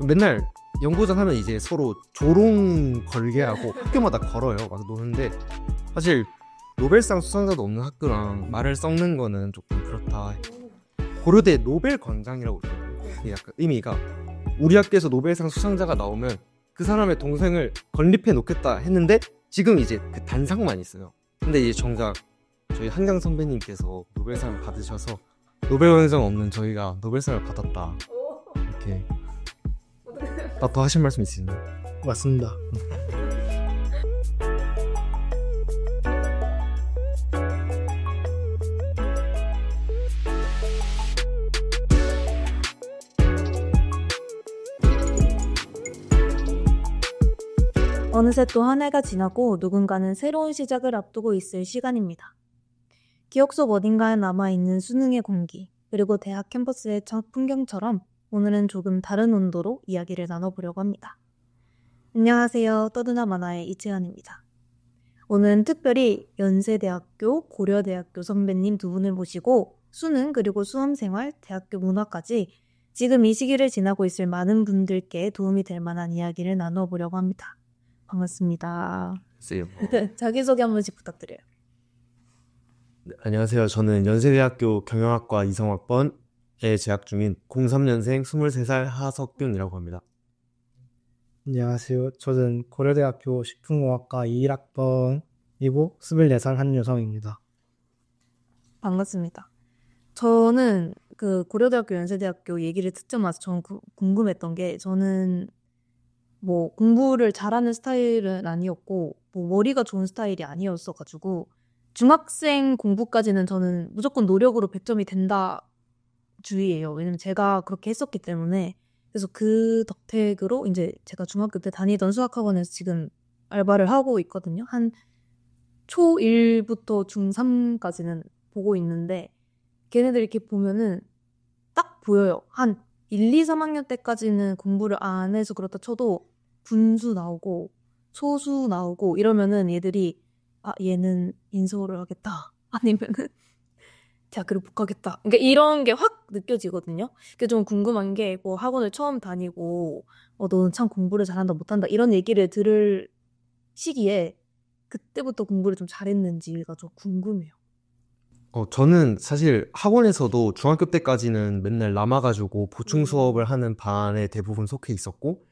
맨날 연고전 하면 이제 서로 조롱 걸게 하고 학교마다 걸어요. 막 노는데 사실 노벨상 수상자도 없는 학교랑 말을 섞는 거는 조금 그렇다. 고려대 노벨 광장이라고 있거든요. 이게 약간 의미가 우리 학교에서 노벨상 수상자가 나오면 그 사람의 동생을 건립해 놓겠다 했는데 지금 이제 그 단상만 있어요. 근데 이제 정작 저희 한강 선배님께서 노벨상을 받으셔서 노벨 광장 없는 저희가 노벨상을 받았다. 이렇게 더 하실 말씀 있으신가요? 맞습니다. 어느새 또 한 해가 지나고 누군가는 새로운 시작을 앞두고 있을 시간입니다. 기억 속 어딘가에 남아있는 수능의 공기, 그리고 대학 캠퍼스의 첫 풍경처럼 오늘은 조금 다른 온도로 이야기를 나눠보려고 합니다. 안녕하세요. 떠드나 마나의 이채연입니다. 오늘은 특별히 연세대학교, 고려대학교 선배님 두 분을 모시고 수능 그리고 수험생활, 대학교 문화까지 지금 이 시기를 지나고 있을 많은 분들께 도움이 될 만한 이야기를 나눠보려고 합니다. 반갑습니다. 자기소개 한 번씩 부탁드려요. 네, 안녕하세요. 저는 연세대학교 경영학과 2성학번에 재학 중인 03년생 23살 하석균이라고 합니다. 안녕하세요. 저는 고려대학교 식품공학과 21학번이고 24살 한 여성입니다. 반갑습니다. 저는 그 고려대학교 연세대학교 얘기를 듣자마자 저는 궁금했던 게 저는 뭐 공부를 잘하는 스타일은 아니었고 뭐 머리가 좋은 스타일이 아니었어가지고 중학생 공부까지는 저는 무조건 노력으로 100점이 된다 주의예요. 왜냐면 제가 그렇게 했었기 때문에. 그래서 그 덕택으로 이제 제가 중학교 때 다니던 수학학원에서 지금 알바를 하고 있거든요. 한 초1부터 중3까지는 보고 있는데 걔네들 이렇게 보면은 딱 보여요. 한 1, 2, 3학년 때까지는 공부를 안 해서 그렇다 쳐도 분수 나오고 소수 나오고 이러면은 얘들이 얘는 인서울을 하겠다. 아니면은 대학교를 못 가겠다. 그러니까 이런 게 확 느껴지거든요. 그게 좀 궁금한 게 뭐 학원을 처음 다니고 너는 참 공부를 잘한다 못한다 이런 얘기를 들을 시기에 그때부터 공부를 좀 잘했는지가 좀 궁금해요. 저는 사실 학원에서도 중학교 때까지는 맨날 남아가지고 보충 수업을 하는 반에 대부분 속해 있었고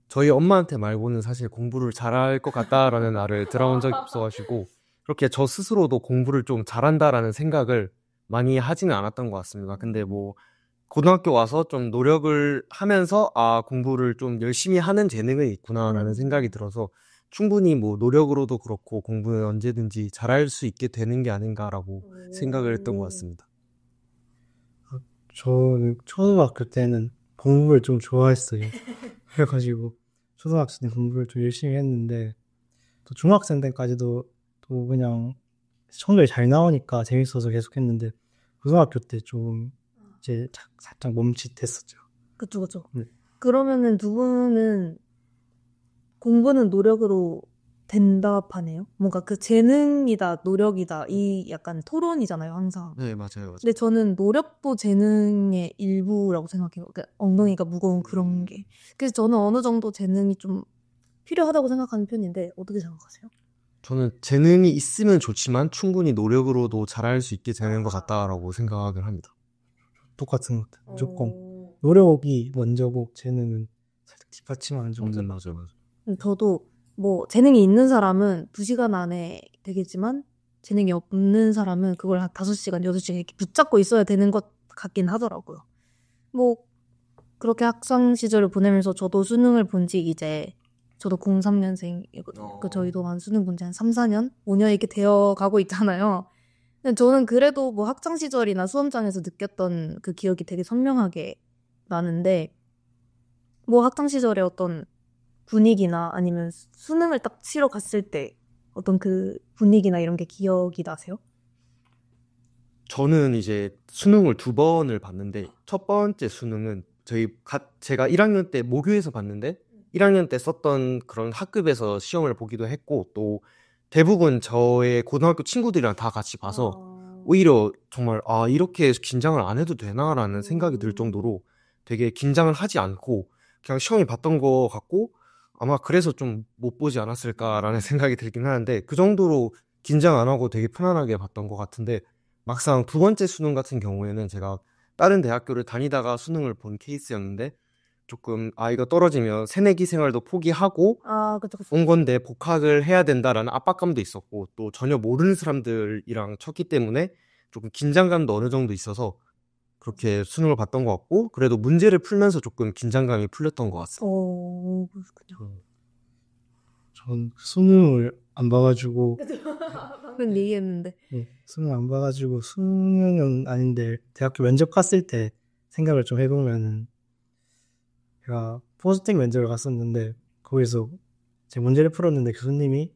저희 엄마한테 말고는 사실 공부를 잘할 것 같다라는 말을 들어본 적이 없어가지고 그렇게 저 스스로도 공부를 좀 잘한다라는 생각을 많이 하지는 않았던 것 같습니다. 근데 뭐 고등학교 와서 좀 노력을 하면서 공부를 좀 열심히 하는 재능이 있구나라는 생각이 들어서 충분히 뭐 노력으로도 그렇고 공부는 언제든지 잘할 수 있게 되는 게 아닌가라고 생각을 했던 것 같습니다. 저는 초등학교 때는 공부를 좀 좋아했어요. 그래가지고 초등학생 때 공부를 좀 열심히 했는데 또 중학생 때까지도 또 그냥 성적이 잘 나오니까 재밌어서 계속 했는데 고등학교 때 좀 이제 살짝 멈칫했었죠. 그쵸. 네. 그러면은 두 분은 공부는 노력으로 된다 파네요? 뭔가 그 재능이다 노력이다 이 약간 토론이잖아요 항상. 네, 맞아요. 근데 저는 노력도 재능의 일부라고 생각해요. 그러니까 엉덩이가 무거운 그런 게. 그래서 저는 어느 정도 재능이 좀 필요하다고 생각하는 편인데 어떻게 생각하세요? 저는 재능이 있으면 좋지만 충분히 노력으로도 잘할 수 있게 되는 것 같다라고 생각을 합니다. 똑같은 것 같아요. 무조건 노력이 먼저고 재능은 살짝 뒷받침하는 정도. 맞아요. 저도 뭐 재능이 있는 사람은 2시간 안에 되겠지만 재능이 없는 사람은 그걸 한 5시간, 6시간 이렇게 붙잡고 있어야 되는 것 같긴 하더라고요. 뭐 그렇게 학창 시절을 보내면서 저도 수능을 본 지 이제 저도 03년생이고 저희도 한 수능 본 지 한 3, 4년, 5년 이렇게 되어 가고 있잖아요. 근데 저는 그래도 뭐 학창 시절이나 수험장에서 느꼈던 그 기억이 되게 선명하게 나는데 뭐 학창 시절에 어떤 분위기나 아니면 수능을 딱 치러 갔을 때 어떤 그 분위기나 이런 게 기억이 나세요? 저는 이제 수능을 2번을 봤는데 첫 번째 수능은 제가 1학년 때 모교에서 봤는데 1학년 때 썼던 그런 학급에서 시험을 보기도 했고 또 대부분 저의 고등학교 친구들이랑 다 같이 봐서 오히려 정말 이렇게 긴장을 안 해도 되나라는 생각이 들 정도로 되게 긴장을 하지 않고 그냥 시험이 봤던 거 같고 아마 그래서 좀 못 보지 않았을까라는 생각이 들긴 하는데 그 정도로 긴장 안 하고 되게 편안하게 봤던 것 같은데 막상 두 번째 수능 같은 경우에는 제가 다른 대학교를 다니다가 수능을 본 케이스였는데 조금 이거 떨어지면 새내기 생활도 포기하고 그쵸, 그쵸. 온 건데 복학을 해야 된다라는 압박감도 있었고 또 전혀 모르는 사람들이랑 쳤기 때문에 조금 긴장감도 어느 정도 있어서 그렇게 수능을 봤던 것 같고 그래도 문제를 풀면서 조금 긴장감이 풀렸던 것 같습니다. 그렇군요. 전 수능을 안 봐가지고 방금 얘기했는데. 수능 안 봐가지고 수능은 아닌데 대학교 면접 갔을 때 생각을 좀 해보면은 제가 포스텍 면접을 갔었는데 거기서 제 문제를 풀었는데 교수님이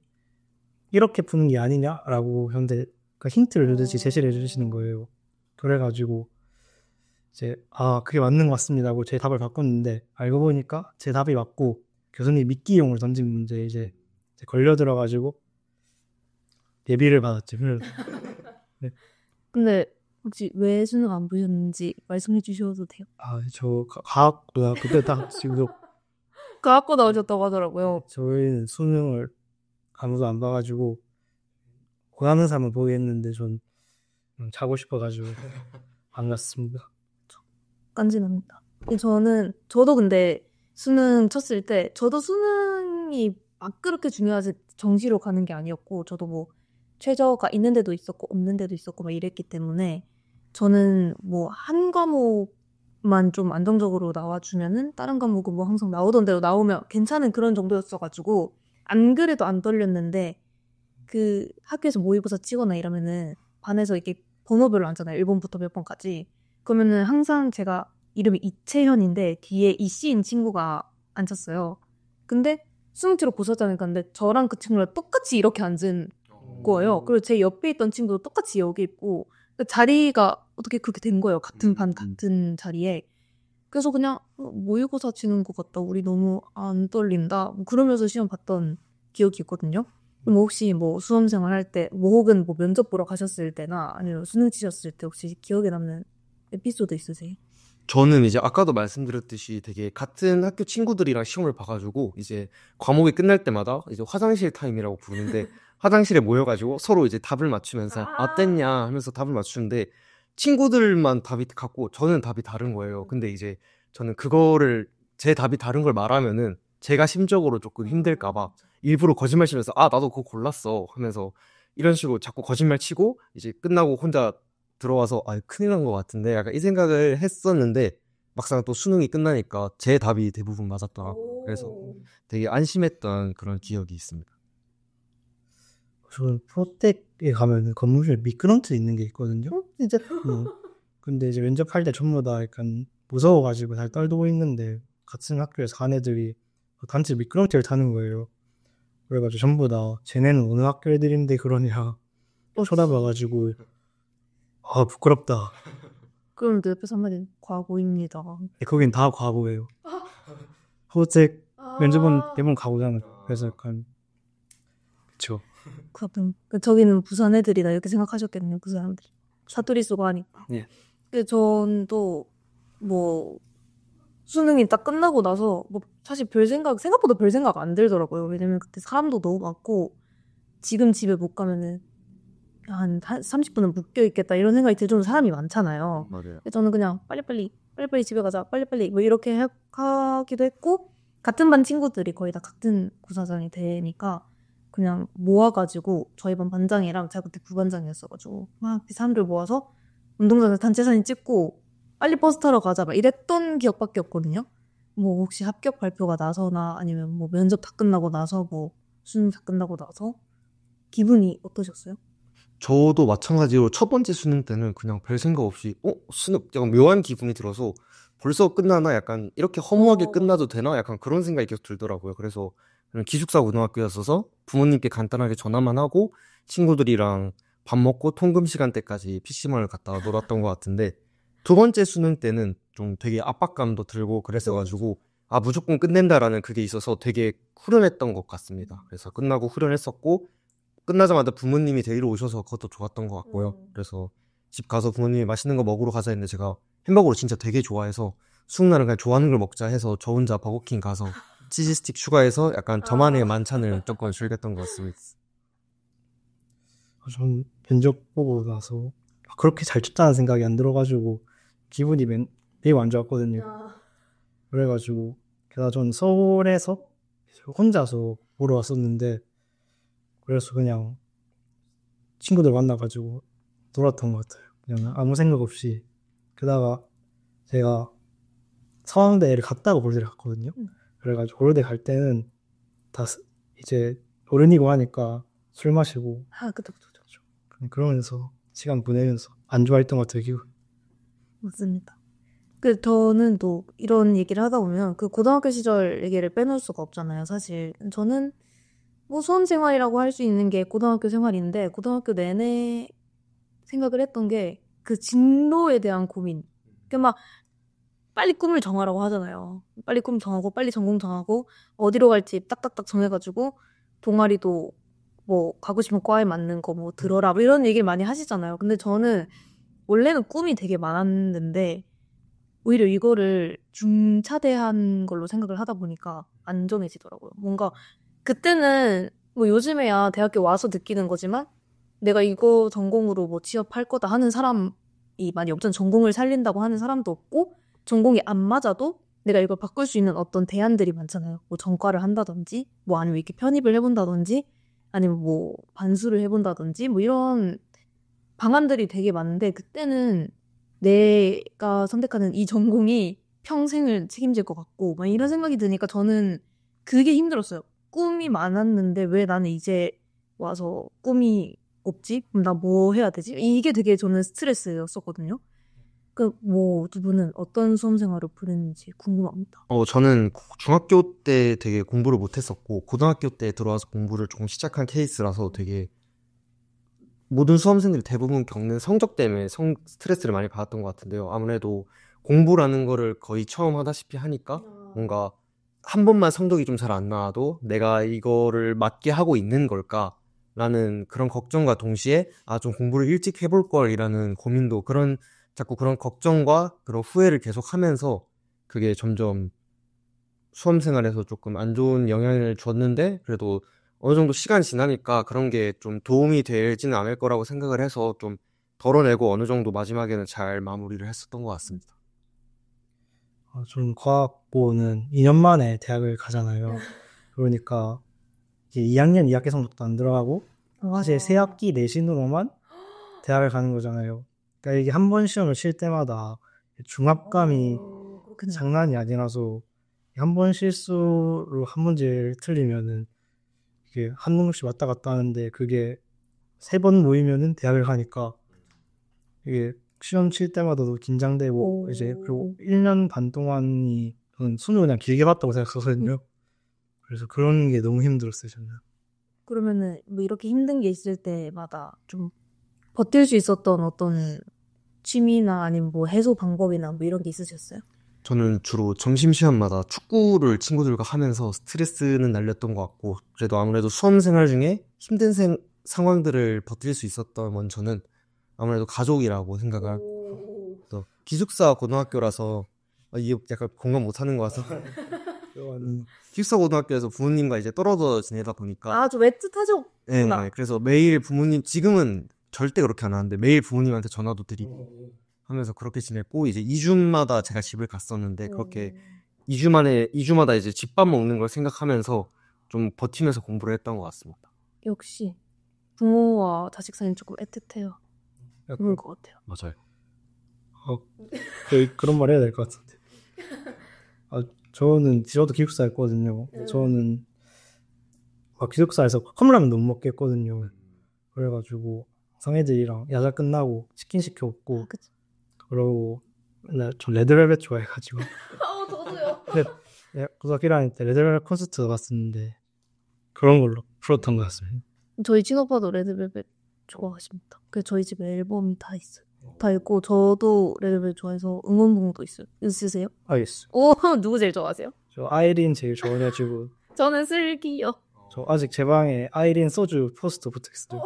이렇게 푸는 게 아니냐라고 했는데 그 힌트를 주듯이 제시를 해주시는 거예요. 그래가지고 이제 그게 맞는 것 같습니다 하고 제 답을 바꿨는데 알고 보니까 제 답이 맞고 교수님 미끼용을 던진 문제에 이제 걸려 들어가지고 예비를 받았죠. 네. 근데 혹시 왜 수능 안 보셨는지 말씀해 주셔도 돼요? 저 과학고등학교 때 딱 지금도 과학고 나오셨다고 하더라고요. 저희는 수능을 아무도 안 봐가지고 고하는 사람은 보겠는데 전 자고 싶어가지고 안 갔습니다. 깐진합니다. 저도 근데 수능 쳤을 때, 저도 수능이 막 그렇게 중요하지 정시로 가는 게 아니었고, 저도 뭐 최저가 있는 데도 있었고, 없는 데도 있었고, 막 이랬기 때문에, 저는 뭐 한 과목만 좀 안정적으로 나와주면은, 다른 과목은 뭐 항상 나오던 대로 나오면 괜찮은 그런 정도였어가지고, 안 그래도 안 떨렸는데, 그 학교에서 모의고사 치거나 이러면은, 반에서 이렇게 번호별로 앉잖아요. 1번부터 몇 번까지. 그러면은 항상 제가 이름이 이채현인데 뒤에 이씨인 친구가 앉았어요. 근데 수능 치러 고사장을 갔는데 저랑 그 친구랑 똑같이 이렇게 앉은 거예요. 그리고 제 옆에 있던 친구도 똑같이 여기 있고 자리가 어떻게 그렇게 된 거예요. 같은 반 같은 자리에. 그래서 그냥 모의고사 치는 것 같다. 우리 너무 안 떨린다. 뭐 그러면서 시험 봤던 기억이 있거든요. 그럼 혹시 뭐 수험생활 할 때, 뭐 혹은 뭐 면접 보러 가셨을 때나 아니면 수능 치셨을 때 혹시 기억에 남는 에피소드 있으세요? 저는 이제 아까도 말씀드렸듯이 되게 같은 학교 친구들이랑 시험을 봐가지고 이제 과목이 끝날 때마다 이제 화장실 타임이라고 부르는데 화장실에 모여가지고 서로 이제 답을 맞추면서 어땠냐 하면서 답을 맞추는데 친구들만 답이 같고 저는 답이 다른 거예요. 근데 이제 저는 그거를 제 답이 다른 걸 말하면은 제가 심적으로 조금 힘들까봐 일부러 거짓말 치면서 나도 그거 골랐어 하면서 이런 식으로 자꾸 거짓말 치고 이제 끝나고 혼자 들어와서 큰일 난 것 같은데 약간 이 생각을 했었는데 막상 또 수능이 끝나니까 제 답이 대부분 맞았더라고요. 그래서 되게 안심했던 그런 기억이 있습니다. 저는 포텍에 가면 건물에 미끄럼틀 있는 게 있거든요. 진짜? 근데 이제 면접할 때 전부 다 약간 무서워가지고 잘 떨고 있는데 같은 학교에서 간 애들이 단체 미끄럼틀을 타는 거예요. 그래가지고 전부 다 쟤네는 어느 학교 애들인데 그러냐 쳐다봐가지고 부끄럽다. 그럼 내 옆에서 한마디 과거입니다. 거긴 다 과거예요. 포텍 면접은 대부분 과거잖아요. 그래서 약간 그쵸. 저기는 부산 애들이다 이렇게 생각하셨겠네요. 그 사람들이 사투리 쓰고 하니까. 예. 근데 전도 뭐 수능이 딱 끝나고 나서 뭐 사실 생각보다 별 생각 안 들더라고요. 왜냐면 그때 사람도 너무 많고 지금 집에 못 가면은 한 30분은 묶여 있겠다 이런 생각이 들 정도로 사람이 많잖아요. 맞아요. 저는 그냥 빨리빨리 집에 가자 빨리빨리 뭐 이렇게 하기도 했고 같은 반 친구들이 거의 다 같은 고사장이 되니까 그냥 모아가지고 저희 반 반장이랑 제가 그때 부반장이었어가지고 막 사람들 모아서 운동장에서 단체 사진 찍고 빨리 버스 타러 가자 막 이랬던 기억밖에 없거든요. 뭐 혹시 합격 발표가 나서나 아니면 뭐 면접 다 끝나고 나서 뭐 수능 다 끝나고 나서 기분이 어떠셨어요? 저도 마찬가지로 첫 번째 수능 때는 그냥 별 생각 없이 수능 약간 묘한 기분이 들어서 벌써 끝나나 약간 이렇게 허무하게 끝나도 되나 약간 그런 생각이 계속 들더라고요. 그래서 그냥 기숙사 고등학교였어서 부모님께 간단하게 전화만 하고 친구들이랑 밥 먹고 통금 시간대까지 PC방을 갔다가 놀았던 것 같은데 두 번째 수능 때는 좀 되게 압박감도 들고 그랬어가지고 무조건 끝낸다라는 그게 있어서 되게 후련했던 것 같습니다. 그래서 끝나고 후련했었고 끝나자마자 부모님이 데리러 오셔서 그것도 좋았던 것 같고요. 그래서 집 가서 부모님이 맛있는 거 먹으러 가자 했는데 제가 햄버거를 진짜 되게 좋아해서 수능날은 그냥 좋아하는 걸 먹자 해서 저 혼자 버거킹 가서 치즈 스틱 추가해서 약간 저만의 만찬을 조금 즐겼던 것 같습니다. 전 면접 보고 나서 그렇게 잘 쳤다는 생각이 안 들어가지고 기분이 매우 안 좋았거든요. 그래가지고 게다가 전 서울에서 혼자서 보러 왔었는데 그래서 그냥 친구들 만나가지고 놀았던 것 같아요. 그냥 아무 생각 없이. 게다가 제가 서강대를 갔다가 고려대를 갔거든요. 그래가지고 고려대 갈 때는 다 이제 어른이고 하니까 술 마시고 그쵸. 그러면서 시간 보내면서 안 좋아했던 것 같아요. 맞습니다. 저는 또 이런 얘기를 하다 보면 그 고등학교 시절 얘기를 빼놓을 수가 없잖아요. 사실 저는 뭐 수험 생활이라고 할 수 있는 게 고등학교 생활인데 고등학교 내내 생각을 했던 게 그 진로에 대한 고민. 막 빨리 꿈을 정하라고 하잖아요. 빨리 꿈 정하고 빨리 전공 정하고 어디로 갈지 딱딱딱 정해가지고 동아리도 뭐 가고 싶은 과에 맞는 거 뭐 들어라 뭐 이런 얘기를 많이 하시잖아요. 근데 저는 원래는 꿈이 되게 많았는데 오히려 이거를 중차대한 걸로 생각을 하다 보니까 안 정해지더라고요. 뭔가 그때는 뭐 요즘에야 대학교 와서 느끼는 거지만 내가 이거 전공으로 뭐 취업할 거다 하는 사람이 많이 없잖아요. 전공을 살린다고 하는 사람도 없고 전공이 안 맞아도 내가 이걸 바꿀 수 있는 어떤 대안들이 많잖아요. 뭐 전과를 한다든지 뭐 아니면 이렇게 편입을 해본다든지 아니면 뭐 반수를 해본다든지 뭐 이런 방안들이 되게 많은데 그때는 내가 선택하는 이 전공이 평생을 책임질 것 같고 막 이런 생각이 드니까 저는 그게 힘들었어요. 꿈이 많았는데 왜 나는 이제 와서 꿈이 없지? 그럼 나 뭐 해야 되지? 이게 되게 저는 스트레스였었거든요. 뭐 두 분은 어떤 수험 생활을 보냈는지 궁금합니다. 저는 중학교 때 되게 공부를 못했었고 고등학교 때 들어와서 공부를 조금 시작한 케이스라서 되게 모든 수험생들이 대부분 겪는 성적 때문에 스트레스를 많이 받았던 것 같은데요. 아무래도 공부라는 거를 거의 처음 하다시피 하니까 뭔가 한 번만 성적이 좀 잘 안 나와도 내가 이거를 맞게 하고 있는 걸까? 라는 그런 걱정과 동시에 좀 공부를 일찍 해볼 걸이라는 고민도 자꾸 그런 걱정과 그런 후회를 계속 하면서 그게 점점 수험 생활에서 조금 안 좋은 영향을 줬는데 그래도 어느 정도 시간이 지나니까 그런 게 좀 도움이 되지는 않을 거라고 생각을 해서 좀 덜어내고 어느 정도 마지막에는 잘 마무리를 했었던 것 같습니다. 저는 과학고는 2년 만에 대학을 가잖아요. 그러니까 이제 2학년 2학기 성적도 안 들어가고 사실 새 학기 내신으로만 대학을 가는 거잖아요. 그러니까 이게 한 번 시험을 칠 때마다 중압감이 장난이 아니라서 한 번 실수로 한 문제를 틀리면은 이게 한 놈씩 왔다 갔다 하는데 그게 3번 모이면은 대학을 가니까 이게 시험 칠 때마다도 긴장되고 이제 그리고 1년 반 동안이 저는 수능 그냥 길게 봤다고 생각하거든요. 그래서 그런 게 너무 힘들었어요, 저는. 그러면은 뭐 이렇게 힘든 게 있을 때마다 좀 버틸 수 있었던 어떤 취미나 아니면 뭐 해소 방법이나 뭐 이런 게 있으셨어요? 저는 주로 점심시간마다 축구를 친구들과 하면서 스트레스는 날렸던 것 같고 그래도 아무래도 수험 생활 중에 힘든 상황들을 버틸 수 있었던 건 저는 아무래도 가족이라고 생각을 또 기숙사 고등학교라서 이게 약간 공감 못하는 것 같아서 기숙사 고등학교에서 부모님과 이제 떨어져 지내다 보니까 좀 애틋하죠? 네, 그래서 매일 지금은 절대 그렇게 안 하는데 매일 부모님한테 전화도 드리고 하면서 그렇게 지냈고 이제 2주마다 제가 집을 갔었는데 그렇게 2주마다 이제 집밥 먹는 걸 생각하면서 좀 버티면서 공부를 했던 것 같습니다. 역시 부모와 자식 사이는 조금 애틋해요. 그럴 것 같아요. 맞아요. 그런 말 해야 될 것 같은데. 저도 기숙사였거든요. 저는 기숙사에서 컵라면 못 먹겠거든요. 그래가지고 상애들이랑 야자 끝나고 치킨 시켜 먹고 그러고 맨날 저 레드벨벳 좋아해가지고 저도요. 고등학교 1학년 때 레드벨벳 콘서트 갔었는데 그런 걸로 풀었던 것 같습니다. 저희 친오빠도 레드벨벳 좋아하십니다. 그래서 저희 집에 앨범이 다 있어요. 다 있고 저도 레드벨벳 좋아해서 응원봉도 있으세요? 있어요. 누구 제일 좋아하세요? 저 아이린 제일 좋아해가지고 저는 슬기요. 저 아직 제 방에 아이린 소주 포스터 붙어있어요.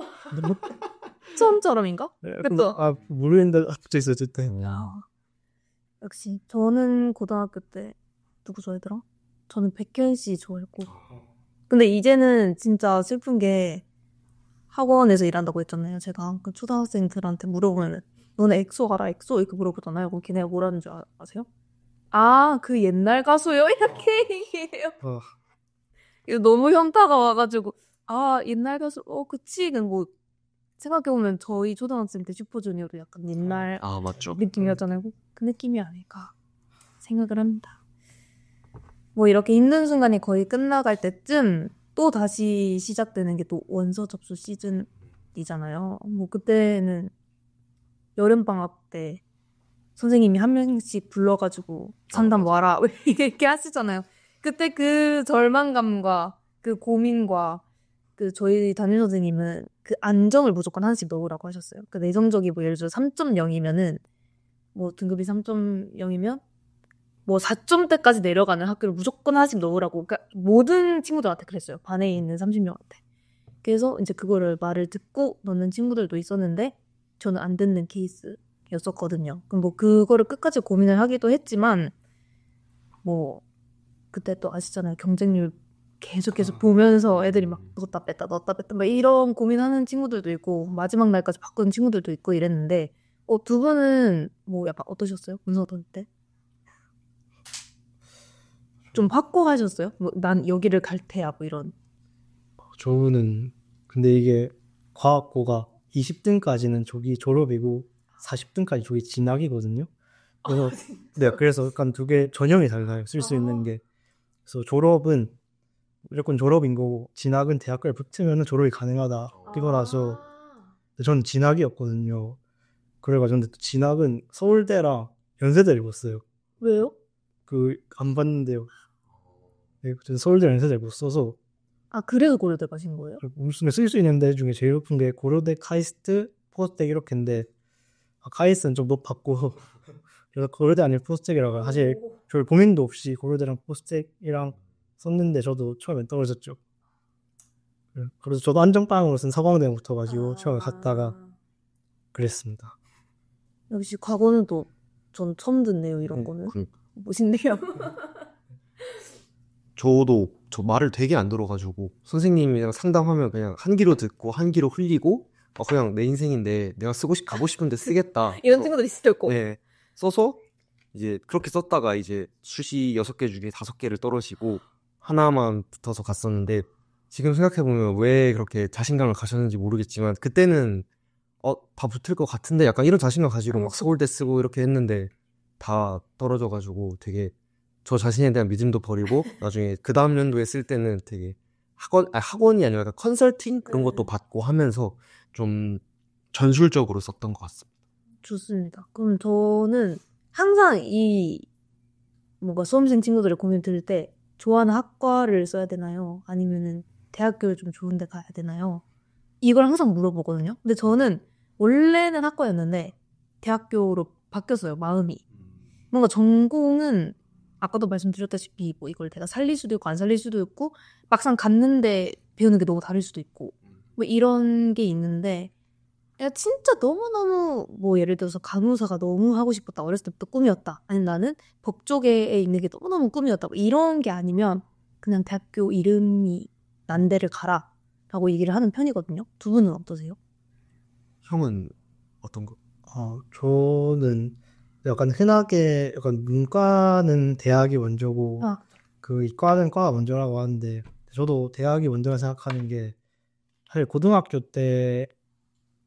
처음처럼인가? 네, 그쵸? 모르겠는데 붙어있어요. 어쨌든 역시 저는 고등학교 때 누구 좋아했더라? 저는 백현 씨 좋아했고. 근데 이제는 진짜 슬픈 게 학원에서 일한다고 했잖아요. 제가 그 초등학생들한테 물어보면 너네 엑소 알아? 엑소? 이렇게 물어보잖아요. 그럼 걔네가 뭐라는 줄 아세요? 아, 그 옛날 가수요? 이렇게 얘기해요. 이거 너무 현타가 와가지고 아, 옛날 가수 그치. 뭐 생각해보면 저희 초등학생 때 슈퍼주니어도 약간 옛날 아, 맞죠. 느낌이었잖아요. 그 느낌이 아닐까 생각을 합니다. 뭐 이렇게 힘든 순간이 거의 끝나갈 때쯤 또 다시 시작되는 게 또 원서 접수 시즌이잖아요. 뭐 그때는 여름방학 때 선생님이 한 명씩 불러가지고 상담 와라 이렇게 하시잖아요. 그때 그 절망감과 그 고민과 그 저희 담임 선생님은 그 안정을 무조건 하나씩 넣으라고 하셨어요. 그 내성적이 뭐 예를 들어 3.0이면은 뭐 등급이 3.0이면 뭐 4점대까지 내려가는 학교를 무조건 하나씩 넣으라고. 그러니까 모든 친구들한테 그랬어요. 반에 있는 30명한테. 그래서 이제 그거를 말을 듣고 넣는 친구들도 있었는데 저는 안 듣는 케이스였었거든요. 그럼 뭐 그거를 끝까지 고민을 하기도 했지만 뭐 그때 또 아시잖아요. 경쟁률 계속 보면서 애들이 막 넣었다 뺐다 막 이런 고민하는 친구들도 있고 마지막 날까지 바꾸는 친구들도 있고 이랬는데 두 분은 뭐 약간 어떠셨어요? 문서 넣을 때? 좀 확고하셨어요? 뭐, 난 여기를 갈 테야 뭐 이런. 저는 근데 이게 과학고가 20등까지는 조기 졸업이고 40등까지 조기 진학이거든요. 그래서 네, 그래서 약간 두 개 전형이 달라요. 쓸 수 있는 게. 그래서 졸업은 무조건 졸업인 거고 진학은 대학교에 붙으면 졸업이 가능하다 이거라서 저는 진학이었거든요. 그래가지고 근데 또 진학은 서울대랑 연세대를 봤어요. 왜요? 안 봤는데요. 네, 저는 서울대 연세대를 못 써서 아, 그래서 고려대 가신 거예요? 무슨 쓸 수 있는 데 중에 제일 높은 게 고려대, 카이스트, 포스텍 이렇게인데 카이스트는 좀 높았고 그래서 고려대 아니면 포스텍이라고 사실 별 고민도 없이 고려대랑 포스텍이랑 썼는데 저도 처음엔 떨어졌죠. 그래서 저도 안전빵으로 쓴 서강대에 붙어가지고 처음에 갔다가 그랬습니다. 역시 과거는 또 전 처음 듣네요 이런 거는. 멋있네요. 저도 저 말을 되게 안 들어가지고 선생님이랑 상담하면 그냥 한 귀로 듣고 한 귀로 흘리고 그냥 내 인생인데 내가 가고 싶은데 쓰겠다. 이런 친구들 있을 때 있고. 네, 써서 이제 그렇게 썼다가 이제 수시 6개 중에 5개를 떨어지고 하나만 붙어서 갔었는데 지금 생각해보면 왜 그렇게 자신감을 가졌는지 모르겠지만 그때는 다 붙을 것 같은데 약간 이런 자신감 가지고 막 서울대 쓰고 이렇게 했는데 다 떨어져가지고 되게 저 자신에 대한 믿음도 버리고 나중에 그 다음 연도에 쓸 때는 되게 학원이 아니라 약간 컨설팅 그런 것도 받고 하면서 좀 전술적으로 썼던 것 같습니다. 좋습니다. 그럼 저는 항상 이 뭔가 수험생 친구들의 고민 들을 때 좋아하는 학과를 써야 되나요? 아니면은 대학교를 좀 좋은 데 가야 되나요? 이걸 항상 물어보거든요. 근데 저는 원래는 학과였는데 대학교로 바뀌었어요, 마음이. 뭔가 전공은 아까도 말씀드렸다시피 뭐 이걸 내가 살릴 수도 있고 안 살릴 수도 있고 막상 갔는데 배우는 게 너무 다를 수도 있고 뭐 이런 게 있는데 야 진짜 너무너무 뭐 예를 들어서 간호사가 너무 하고 싶었다. 어렸을 때부터 꿈이었다. 아니면 나는 법 쪽에 있는 게 너무너무 꿈이었다. 뭐 이런 게 아니면 그냥 대학교 이름이 난 데를 가라 라고 얘기를 하는 편이거든요. 두 분은 어떠세요? 형은 어떤 거? 저는 약간 흔하게 약간 문과는 대학이 먼저고 그 이과는 과가 먼저라고 하는데 저도 대학이 먼저라 생각하는 게 사실 고등학교 때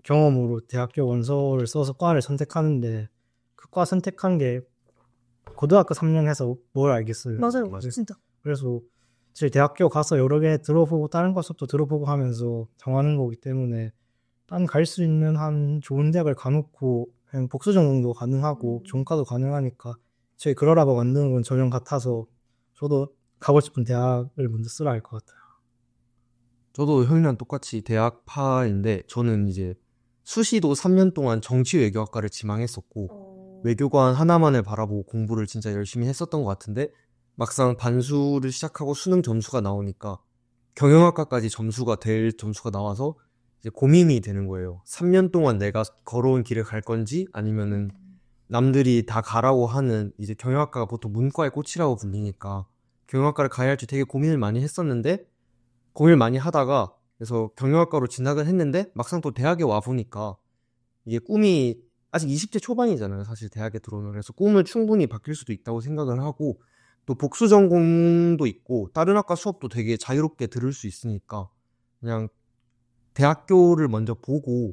경험으로 대학교 원서를 써서 과를 선택하는데 그 과 선택한 게 고등학교 3년 해서 뭘 알겠어요. 맞아요. 진짜. 그래서 사실 대학교 가서 여러 개 들어보고 다른 과 수업도 들어보고 하면서 정하는 거기 때문에 딴 갈 수 있는 한 좋은 대학을 가놓고 그냥 복수 전공도 가능하고 종가도 가능하니까 저희 그러라고 만드는 건 전형 같아서 저도 가고 싶은 대학을 먼저 쓰라 할 것 같아요. 저도 형이랑 똑같이 대학파인데 저는 이제 수시도 3년 동안 정치외교학과를 지망했었고 외교관 하나만을 바라보고 공부를 진짜 열심히 했었던 것 같은데 막상 반수를 시작하고 수능 점수가 나오니까 경영학과까지 점수가 될 점수가 나와서 이제 고민이 되는 거예요. 3년 동안 내가 걸어온 길을 갈 건지 아니면은 남들이 다 가라고 하는 이제 경영학과가 보통 문과의 꽃이라고 불리니까 경영학과를 가야 할지 되게 고민을 많이 했었는데 고민을 많이 하다가 그래서 경영학과로 진학을 했는데 막상 또 대학에 와 보니까 이게 꿈이 아직 20대 초반이잖아요. 사실 대학에 들어오면. 그래서 꿈을 충분히 바뀔 수도 있다고 생각을 하고 또 복수 전공도 있고 다른 학과 수업도 되게 자유롭게 들을 수 있으니까 그냥 대학교를 먼저 보고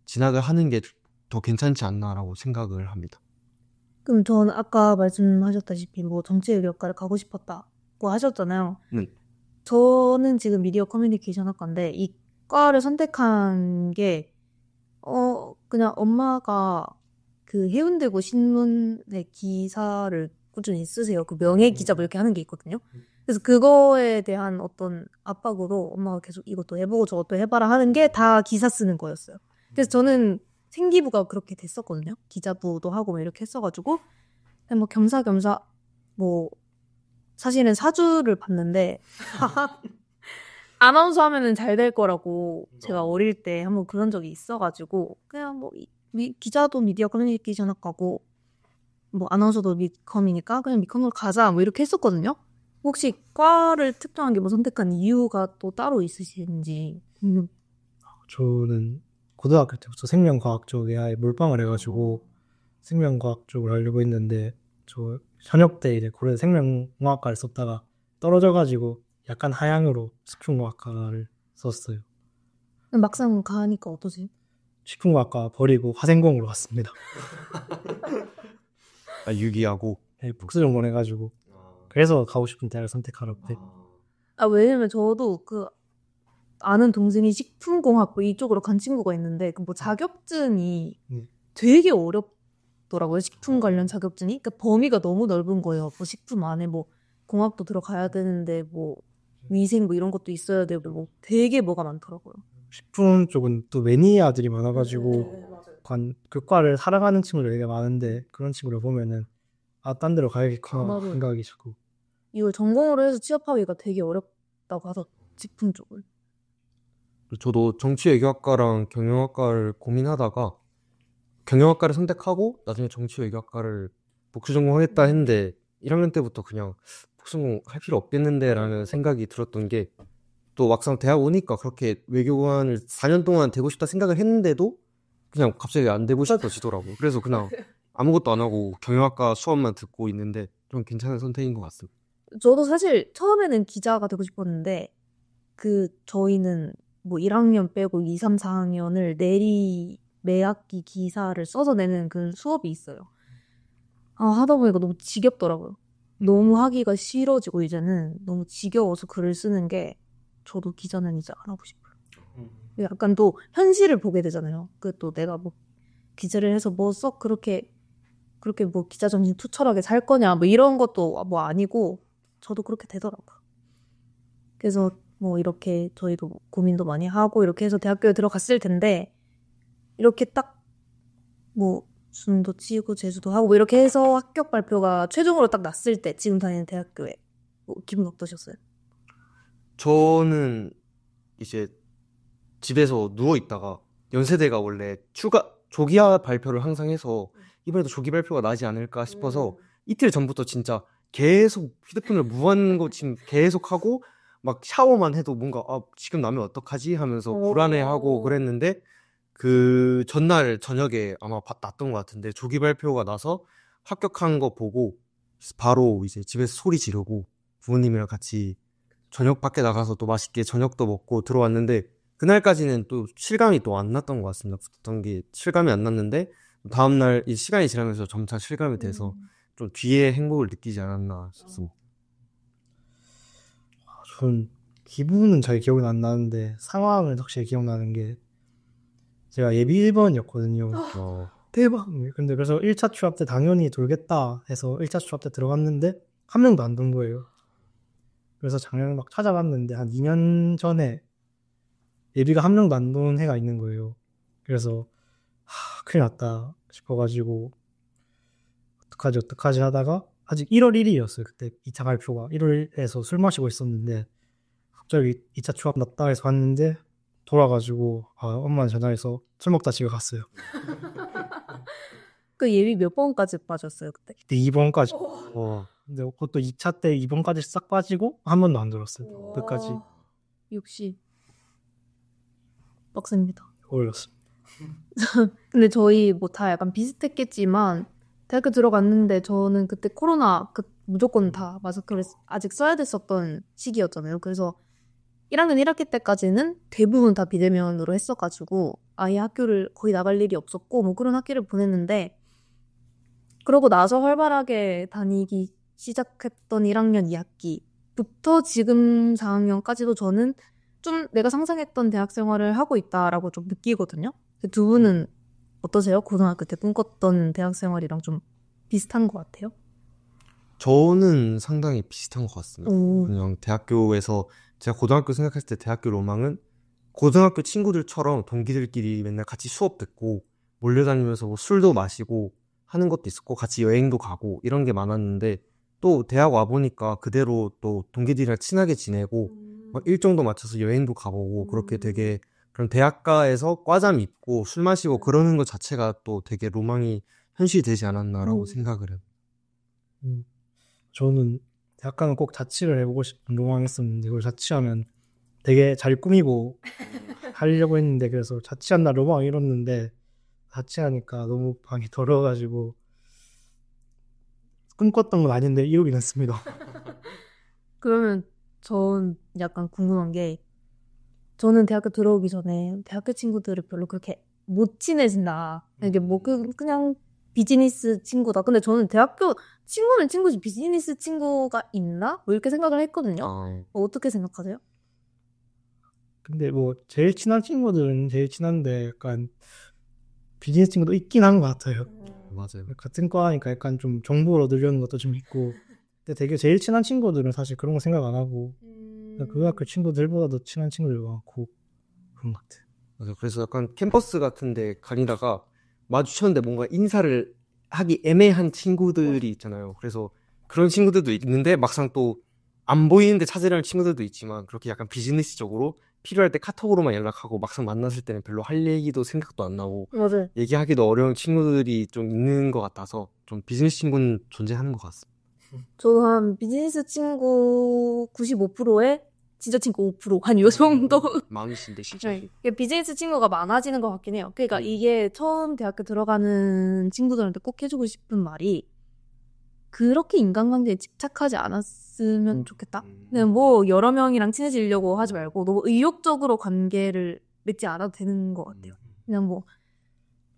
진학을 하는 게 더 괜찮지 않나라고 생각을 합니다. 그럼 전 아까 말씀하셨다시피 뭐 정치외교학과를 가고 싶었다고 하셨잖아요. 저는 지금 미디어 커뮤니케이션 학과인데 이 과를 선택한 게 그냥 엄마가 그 해운대구 신문의 기사를 꾸준히 쓰세요. 그 명예 기자 뭐 이렇게 하는 게 있거든요. 그래서 그거에 대한 어떤 압박으로 엄마가 계속 이것도 해보고 저것도 해봐라 하는 게 다 기사 쓰는 거였어요. 그래서 저는 생기부가 그렇게 됐었거든요. 기자부도 하고 뭐 이렇게 했어가지고 그냥 뭐 겸사겸사 뭐 사실은 사주를 봤는데 아나운서 하면은 잘 될 거라고 제가 어릴 때 한번 그런 적이 있어가지고 그냥 뭐 기자도 미디어 커뮤니케이션 학과고 뭐 아나운서도 미컴이니까 그냥 미컴으로 가자 뭐 이렇게 했었거든요. 혹시 과를 특정한 게 뭐 선택한 이유가 또 따로 있으신지. 저는 고등학교 때부터 생명과학 쪽에 아예 몰빵을 해가지고 생명과학 쪽을 하려고 했는데 저 현역 때 이제 고려 생명공학과를 썼다가 떨어져가지고 약간 하향으로 식품공학과를 썼어요. 막상 가니까 어떠세요? 식품공학과 버리고 화생공으로 갔습니다. 유기하고 복수 전공해가지고 그래서 가고 싶은 대학을 선택하라고 해. 왜냐면 저도 그 아는 동생이 식품공학부 이쪽으로 간 친구가 있는데 그 뭐 자격증이 되게 어렵더라고요. 식품 관련 자격증이. 그러니까 범위가 너무 넓은 거예요. 뭐 식품 안에 뭐 공학도 들어가야 되는데 뭐 위생 뭐 이런 것도 있어야 되고 뭐 되게 뭐가 많더라고요. 식품 쪽은 또 매니아들이 많아가지고 그 과를 사랑하는 친구들 되게 많은데 그런 친구를 보면은 딴 데로 가야겠구나 생각이 자꾸. 이걸 전공으로 해서 취업하기가 되게 어렵다고 하더라고요. 식품 쪽을. 저도 정치외교학과랑 경영학과를 고민하다가 경영학과를 선택하고 나중에 정치외교학과를 복수 전공하겠다 했는데 1학년 때부터 그냥 복수 전공할 필요 없겠는데 라는 생각이 들었던 게 또 막상 대학 오니까 그렇게 외교관을 4년 동안 되고 싶다 생각을 했는데도 그냥 갑자기 안 되고 싶어지더라고요. 그래서 그냥 아무것도 안 하고 경영학과 수업만 듣고 있는데 좀 괜찮은 선택인 것 같습니다. 저도 사실 처음에는 기자가 되고 싶었는데 저희는 뭐 1학년 빼고 2, 3, 4학년을 매 학기 기사를 써서 내는 그 수업이 있어요. 하다 보니까 너무 지겹더라고요. 너무 하기가 싫어지고 이제는 너무 지겨워서 글을 쓰는 게 저도 기자는 이제 안 하고 싶어요. 약간 또 현실을 보게 되잖아요. 또 내가 뭐 기자를 해서 뭐 썩 그렇게 뭐 기자 정신 투철하게 살 거냐 뭐 이런 것도 뭐 아니고 저도 그렇게 되더라고요. 그래서 뭐 이렇게 저희도 고민도 많이 하고 이렇게 해서 대학교에 들어갔을 텐데 이렇게 딱 뭐 수능도 치고 재수도 하고 뭐 이렇게 해서 합격 발표가 최종으로 딱 났을 때 지금 다니는 대학교에 뭐 기분 어떠셨어요? 저는 이제 집에서 누워 있다가 연세대가 원래 조기 발표를 항상 해서 이번에도 조기 발표가 나지 않을까 싶어서 이틀 전부터 진짜 계속 휴대폰을 무한고침 계속 하고 막 샤워만 해도 뭔가 지금 나면 어떡하지 하면서 불안해하고 그랬는데 그 전날 저녁에 아마 났던 것 같은데 조기 발표가 나서 합격한 거 보고 바로 이제 집에서 소리 지르고 부모님이랑 같이 저녁 밖에 나가서 또 맛있게 저녁도 먹고 들어왔는데 그날까지는 또 실감이 또 안 났던 것 같습니다. 붙었던 게 실감이 안 났는데 다음날 이 시간이 지나면서 점차 실감이 돼서 좀 뒤에 행복을 느끼지 않았나 싶습니다. 전 기분은 잘 기억은 안 나는데 상황은 확실히 기억나는 게 제가 예비 1번이었거든요. 대박! 근데 그래서 1차 취업 때 당연히 돌겠다 해서 1차 취업 때 들어갔는데 한 명도 안 돈 거예요. 그래서 작년에 막 찾아봤는데 한 2년 전에 예비가 한 명도 안 돈 해가 있는 거예요. 그래서 큰일 났다 싶어가지고 어떡하지 하다가 아직 1월 1일이었어요. 그때 2차 발표가 1월에서 술 마시고 있었는데 갑자기 2차 취업 났다 해서 갔는데 돌아가지고 엄마한테 전화해서 술 먹다 집에 갔어요. 그 예비 몇 번까지 빠졌어요 그때? 그때 2번까지. 와, 근데 그것도 2차 때 2번까지 싹 빠지고 한 번도 안 들었어요. 끝까지 역시 빡셉니다. 어울렸어요. 근데 저희 뭐 다 약간 비슷했겠지만 대학교 들어갔는데 저는 그때 코로나 무조건 다 마스크를 아직 써야 됐었던 시기였잖아요. 그래서 1학년 1학기 때까지는 대부분 다 비대면으로 했어가지고 아예 학교를 거의 나갈 일이 없었고 뭐 그런 학기를 보냈는데 그러고 나서 활발하게 다니기 시작했던 1학년 2학기부터 지금 4학년까지도 저는 좀 내가 상상했던 대학 생활을 하고 있다라고 좀 느끼거든요. 두 분은 어떠세요? 고등학교 때 꿈꿨던 대학 생활이랑 좀 비슷한 것 같아요? 저는 상당히 비슷한 것 같습니다. 오. 그냥 대학교에서 제가 고등학교 생각했을 때 대학교 로망은 고등학교 친구들처럼 동기들끼리 맨날 같이 수업 듣고 몰려다니면서 뭐 술도 마시고 하는 것도 있었고 같이 여행도 가고 이런 게 많았는데 또 대학 와보니까 그대로 또 동기들이랑 친하게 지내고 막 일정도 맞춰서 여행도 가보고 그렇게 되게 그런 대학가에서 과잠 입고 술 마시고 그러는 것 자체가 또 되게 로망이 현실이 되지 않았나라고 생각을 해요. 저는 대학 가면 꼭 자취를 해보고 싶은 로망했었는데 그걸 자취하면 되게 잘 꾸미고 하려고 했는데 그래서 자취한 날 로망 이뤘는데 자취하니까 너무 방이 더러워가지고 꿈꿨던 건 아닌데 이루긴 했습니다. 그러면 전 약간 궁금한 게 저는 대학교 들어오기 전에 대학교 친구들을 별로 그렇게 못 친해진다. 이게 뭐 그냥 비즈니스 친구다. 근데 저는 대학교 친구면 친구지 비즈니스 친구가 있나? 뭐 이렇게 생각을 했거든요. 어떻게 생각하세요? 근데 뭐 제일 친한 친구들은 제일 친한데 약간 비즈니스 친구도 있긴 한 것 같아요. 맞아요. 같은 과니까 약간 좀 정보를 얻으려는 것도 좀 있고 근데 되게 제일 친한 친구들은 사실 그런 거 생각 안 하고 그 학교 친구들보다도 친한 친구들 많고 그런 것 같아요. 맞아요. 그래서 약간 캠퍼스 같은 데 다니다가 마주쳤는데 뭔가 인사를 하기 애매한 친구들이 있잖아요. 그래서 그런 친구들도 있는데 막상 또 안 보이는데 찾으려는 친구들도 있지만 그렇게 약간 비즈니스적으로 필요할 때 카톡으로만 연락하고 막상 만났을 때는 별로 할 얘기도 생각도 안 나고 맞아요. 얘기하기도 어려운 친구들이 좀 있는 것 같아서 좀 비즈니스 친구는 존재하는 것 같습니다. 저도 한 비즈니스 친구 95%에 진짜 친구 5%, 한 요 정도. 마음이신데 진짜. 네. 비즈니스 친구가 많아지는 것 같긴 해요. 그러니까 이게 처음 대학교 들어가는 친구들한테 꼭 해주고 싶은 말이 그렇게 인간관계에 집착하지 않았으면 좋겠다. 그냥 뭐 여러 명이랑 친해지려고 하지 말고 너무 의욕적으로 관계를 맺지 않아도 되는 것 같아요. 그냥 뭐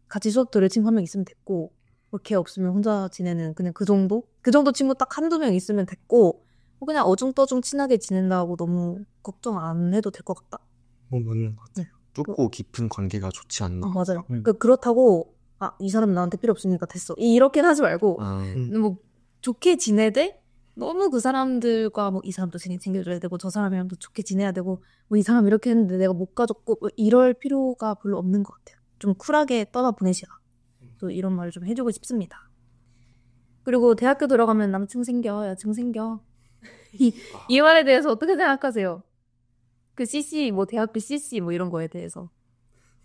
같이 수업 들을 친구 한 명 있으면 됐고 뭐 걔 없으면 혼자 지내는 그냥 그 정도? 그 정도 친구 딱 한두 명 있으면 됐고 뭐 그냥 어중떠중 친하게 지낸다고 너무 걱정 안 해도 될 것 같다. 뭐 맞는 것 같아요. 좁고 깊은 관계가 좋지 않나. 맞아요. 그렇다고 이 사람 나한테 필요 없으니까 됐어. 이렇게는 하지 말고 뭐 좋게 지내되 너무 그 사람들과 뭐 이 사람도 챙겨줘야 되고 저 사람이랑도 좋게 지내야 되고 뭐 이 사람 이렇게 했는데 내가 못 가졌고 뭐 이럴 필요가 별로 없는 것 같아요. 좀 쿨하게 떠나 보내시라. 또 이런 말을 좀 해주고 싶습니다. 그리고 대학교 들어가면 남친 생겨, 여친 생겨. 이 말에 대해서 어떻게 생각하세요? 그 CC 뭐 대학교 CC 뭐 이런 거에 대해서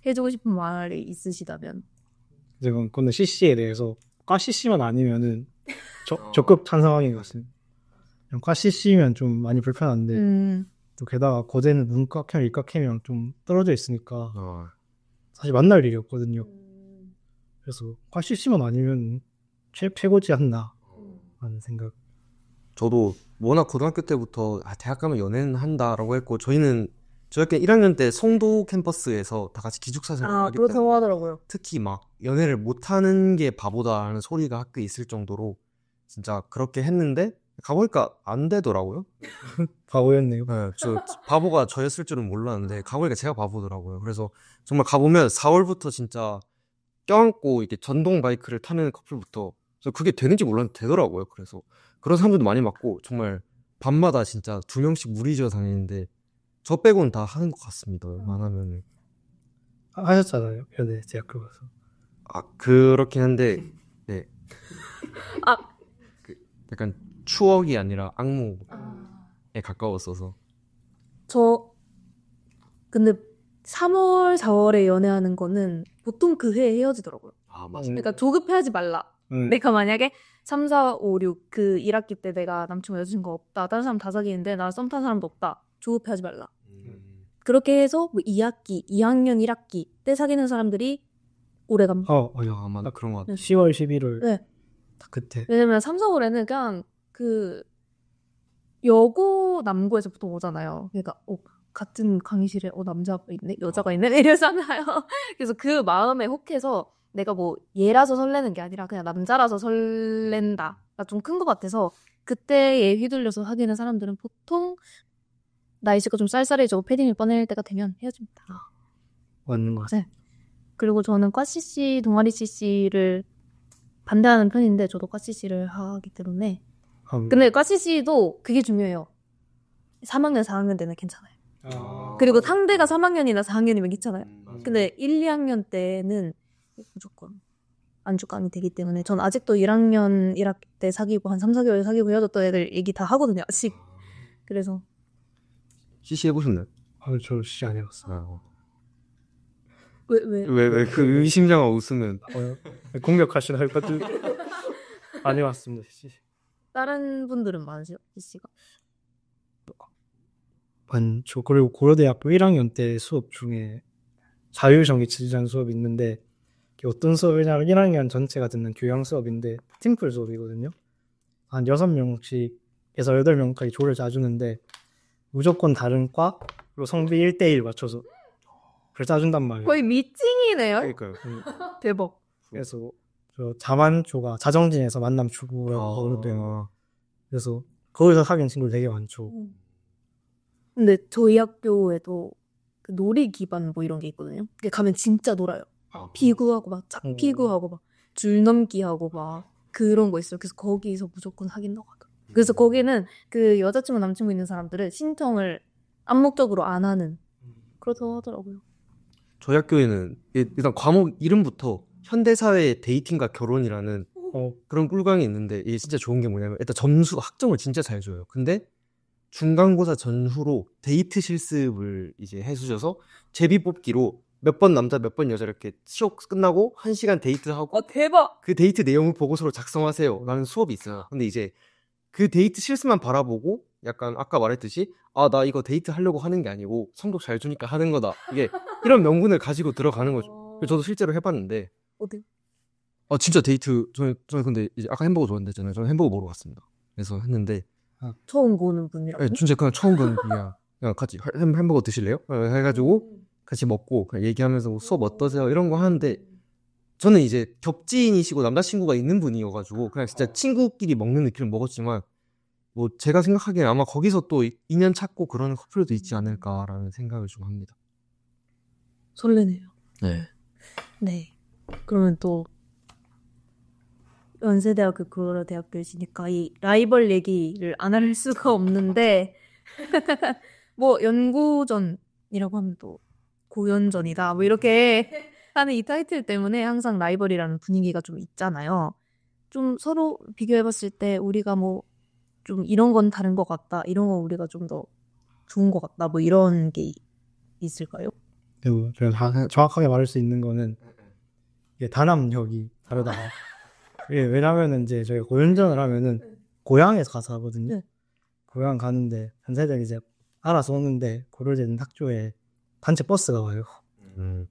해주고 싶은 말이 있으시다면. 제가 근데 CC에 대해서 과 CC만 아니면은 적극 찬성하는 것 같습니다. 과 CC면 좀 많이 불편한데 또 게다가 고대는 문과캠, 이과캠이랑 좀 떨어져 있으니까 사실 만날 일이 없거든요. 그래서 과 CC만 아니면 최고지 않나 하는 생각. 저도 워낙 고등학교 때부터 대학 가면 연애는 한다라고 했고 저희는 저학교 1학년 때 송도 캠퍼스에서 다 같이 기숙사생활을 하기 때문에 그렇다고 하더라고요. 특히 막 연애를 못하는 게 바보다라는 소리가 학교에 있을 정도로 진짜 그렇게 했는데 가보니까 안 되더라고요. 바보였네요. 네, 바보가 저였을 줄은 몰랐는데 가보니까 제가 바보더라고요. 그래서 정말 가보면 4월부터 진짜 껴안고 이렇게 전동 바이크를 타는 커플부터 그게 되는지 몰랐는데 되더라고요. 그래서 그런 사람들도 많이 봤고 정말 밤마다 진짜 2명씩 무리지어 다니는데 저 빼고는 다 하는 것 같습니다. 웬만하면. 하셨잖아요. 연애 대학교 가서. 그렇긴 한데 네. 약간 추억이 아니라 악몽에 가까웠어서. 근데 3월, 4월에 연애하는 거는 보통 그 해에 헤어지더라고요. 아, 맞아. 그러니까 조급해하지 말라. 내가 만약에 3, 4, 5, 6 그 1학기 때 내가 남친과 여자친구가 없다. 다른 사람 다 사귀는데 나 썸 탄 사람도 없다. 조급해하지 말라. 그렇게 해서 뭐 2학기, 2학년 1학기 때 사귀는 사람들이 오래감. 야, 맞아. 그런 것 같아. 10월, 11월. 네. 딱 그때. 왜냐면 3, 4, 5에는 그냥 그 여고 남고에서 보통 오잖아요. 그러니까 같은 강의실에 남자가 있네, 여자가 있네 이러잖아요. 그래서 그 마음에 혹해서 내가 뭐 얘라서 설레는 게 아니라 그냥 남자라서 설렌다가 좀 큰 것 같아서 그때에 휘둘려서 사귀는 사람들은 보통 나이가 좀 쌀쌀해지고 패딩을 꺼낼 때가 되면 헤어집니다. 맞는 것 같아요. 네. 그리고 저는 과 CC, 동아리 CC를 반대하는 편인데 저도 과 CC를 하기 때문에 근데 과 CC도 그게 중요해요. 3학년, 4학년 때는 괜찮아요. 그리고 상대가 3학년이나 4학년이면 괜찮아요. 근데 1, 2학년 때는 무조건 안주감이 되기 때문에 전 아직도 1학년 1학기 때 사귀고 한 3, 4개월 사귀고 헤어졌던 애들 얘기 다 하거든요. 아직. 그래서 CC 해보셨나요? 저 CC 안 해봤어요. 왜? 그 의심장한 웃으면. 공격하시나 할 것 같은. 안 해봤습니다, CC. 다른 분들은 많으세요? CC가? 많죠. 그리고 고려대학교 1학년 때 수업 중에 자율정의치자는 수업이 있는데 어떤 수업이냐면 1학년 전체가 듣는 교양 수업인데 팀플 수업이거든요. 한 6명씩에서 8명까지 조를 짜주는데 무조건 다른 과 그리고 성비 1대1 맞춰서 그걸 짜준단 말이에요. 거의 미팅이네요. 그러니까요. 대박. 그래서 저 자만초가 자정진에서 만남 추구라고 하거든요. 그래서 거기서 사귄 친구들 되게 많죠. 근데 저희 학교에도 그 놀이 기반 뭐 이런 게 있거든요. 그게 가면 진짜 놀아요. 피구하고 막 짝피구하고 막 줄넘기하고 막 그런 거 있어요. 그래서 거기서 무조건 사귄다고 하더라고요. 그래서 거기는 그 여자친구 남친구 있는 사람들은 신청을 암묵적으로 안 하는 그렇다고 하더라고요. 저희 학교에는 일단 과목 이름부터 현대사회 데이팅과 결혼이라는 그런 꿀강이 있는데 이게 진짜 좋은 게 뭐냐면 일단 점수 학점을 진짜 잘 줘요. 근데 중간고사 전후로 데이트 실습을 이제 해주셔서 제비 뽑기로 몇 번 남자 몇 번 여자 이렇게 수업 끝나고 1시간 데이트하고 대박! 그 데이트 내용을 보고서로 작성하세요 라는 수업이 있어요. 근데 이제 그 데이트 실습만 바라보고 약간 아까 말했듯이 나 이거 데이트 하려고 하는 게 아니고 성적 잘 주니까 하는 거다. 이게 이런 명분을 가지고 들어가는 거죠. 그래서 저도 실제로 해봤는데 어디? 진짜 데이트 저는 근데 이제 아까 햄버거 좋아한다 했잖아요. 저는 햄버거 먹으러 갔습니다. 그래서 했는데 처음 보는 분이라고? 네, 진짜 그냥 처음 보는 분이야. 그냥 같이 햄버거 드실래요? 해가지고 같이 먹고 그냥 얘기하면서 수업 어떠세요? 이런 거 하는데 저는 이제 겹지인이시고 남자친구가 있는 분이어가지고 그냥 진짜 친구끼리 먹는 느낌을 먹었지만 뭐 제가 생각하기엔 아마 거기서 또 인연 찾고 그러는 커플도 있지 않을까라는 생각을 좀 합니다. 설레네요. 네. 네. 그러면 또 연세대학교 고려대학교이시니까 이 라이벌 얘기를 안 할 수가 없는데 뭐 연구전이라고 하면 또 고연전이다 뭐 이렇게 하는 이 타이틀 때문에 항상 라이벌이라는 분위기가 좀 있잖아요. 좀 서로 비교해봤을 때 우리가 뭐 좀 이런 건 다른 것 같다, 이런 건 우리가 좀 더 좋은 것 같다, 뭐 이런 게 있을까요? 그리고 제가 정확하게 말할 수 있는 거는 이게 단합력이 다르다. 이게 왜냐면은 이제 저희가 고연전을 하면은 고향에서 가서 하거든요. 네. 고향 가는데 전세대를 이제 알아서 오는데 고려대는 학교에 단체 버스가 와요.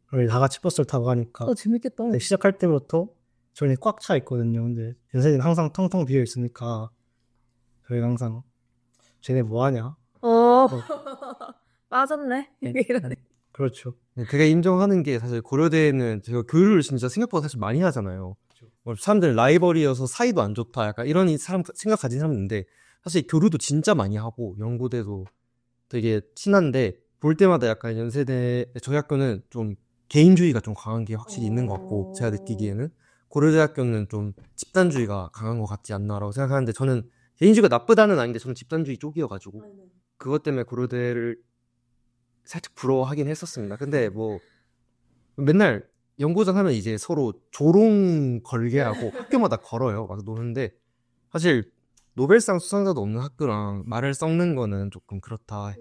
그래서 다 같이 버스를 타고 가니까 재밌겠다. 근데 시작할 때부터 저희 꽉 차 있거든요. 근데 연세대는 항상 텅텅 비어 있으니까 저희가 항상 쟤네 뭐 하냐? 빠졌네. 이러네. 그렇죠. 그게 인정하는 게 사실 고려대는 제가 교류를 진짜 생각보다 사실 많이 하잖아요. 사람들 라이벌이어서 사이도 안 좋다 약간 이런 사람 생각 가진 사람 있는데 사실 교류도 진짜 많이 하고 연고대도 되게 친한데 볼 때마다 약간 연세대 저희 학교는 좀 개인주의가 좀 강한 게 확실히 있는 것 같고 제가 느끼기에는 고려대학교는 좀 집단주의가 강한 것 같지 않나라고 생각하는데 저는 개인주의가 나쁘다는 아닌데 저는 집단주의 쪽이어가지고 그것 때문에 고려대를 살짝 부러워하긴 했었습니다. 근데 뭐 맨날 연구전 하면 이제 서로 조롱 걸게 하고 학교마다 걸어요. 막 노는데 사실 노벨상 수상자도 없는 학교랑 말을 섞는 거는 조금 그렇다.